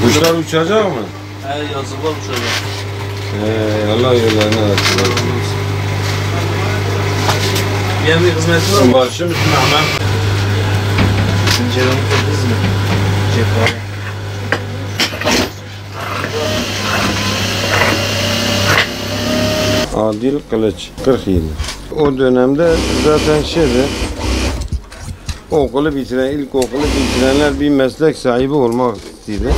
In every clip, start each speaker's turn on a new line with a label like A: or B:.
A: Kuşlar uçacak mı?
B: He, yazıklar uçacak.
A: Allah yollarını açsın.
B: Benim bir hizmeti var mı?
A: Başım üstüne hemen.
B: Penceremi kırdınız mı? Cephane.
A: Adil Kılıç, 40 yıl. O dönemde zaten okulu bitiren, ilkokulu bitirenler bir meslek sahibi olmak istedi.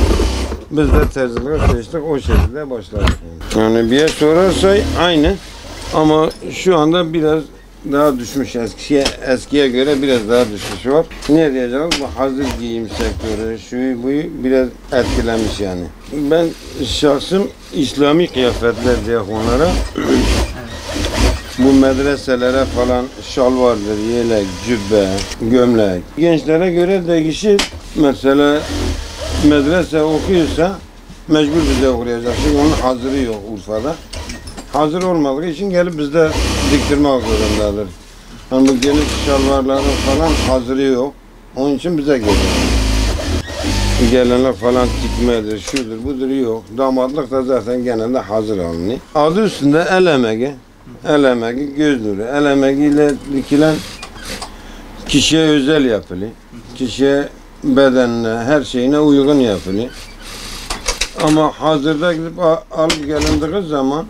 A: Biz de terzilik seçtik, o şekilde başladık. Yani bir sorarsa aynı ama şu anda biraz daha düşmüş, eskiye göre biraz daha düşmüş var. Ne diyeceğiz? Bu hazır giyim sektörü, şu bu biraz etkilemiş yani. Ben şahsım İslami kıyafetler diye onlara bu medreselere falan şal vardır, yelek, cübbe, gömlek. Gençlere göre değişir. Mesela medrese okuyorsa mecbur bize okuyacak. Çünkü onun hazırı yok Urfa'da. Hazır olmadığı için gelip bizde diktirmek zorundadır. Yani bu geniş şalvarların falan hazırı yok. Onun için bize geliyor. Gelenler falan dikmedir, şudur, budur yok. Damatlık da zaten genelde hazır alınıyor. Adı üstünde el emeği. El emeği, göz nuru. El emeğiyle dikilen kişiye özel yapılıyor. Kişiye, bedenine, her şeyine uygun yapılıyor. Ama hazırda gidip alıp gelindiği zaman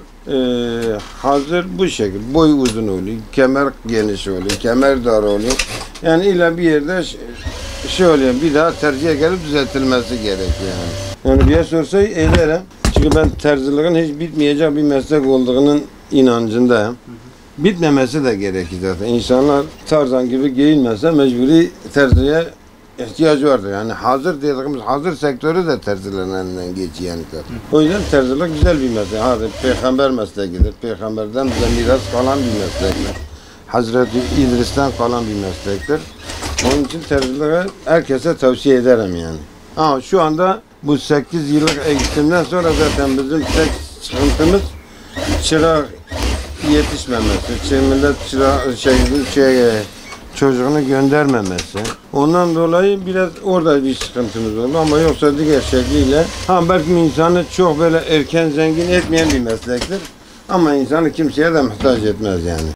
A: hazır bu şekilde. Boy uzun oluyor, kemer geniş oluyor, kemer dar oluyor. Yani illa bir yerde oluyor, bir daha tercihe gelip düzeltilmesi gerekiyor yani. Yani bir sorsa ederim. Çünkü ben terziliğin hiç bitmeyecek bir meslek olduğunun inancındayım. Bitmemesi de gerekir zaten. İnsanlar Tarzan gibi giyinmezse mecburi terziye ihtiyacı vardır. Yani hazır dediğimiz hazır sektörü de terzilerin elinden geçiyor yani zaten. O yüzden terzilik güzel bir meslek. Hadi peygamber mesleğidir. Peygamberden bize miras kalan bir meslektir. Hazreti İdris'ten kalan bir meslektir. Onun için terziliği herkese tavsiye ederim yani. Ama şu anda bu 8 yıllık eğitimden sonra zaten bizim tek sıkıntımız çırak yetişmemesi, millet çocuğunu göndermemesi. Ondan dolayı biraz orada bir sıkıntımız oldu ama yoksa diğer şekliyle belki insanı çok böyle erken zengin etmeyen bir meslektir ama insanı kimseye de muhtaç etmez yani.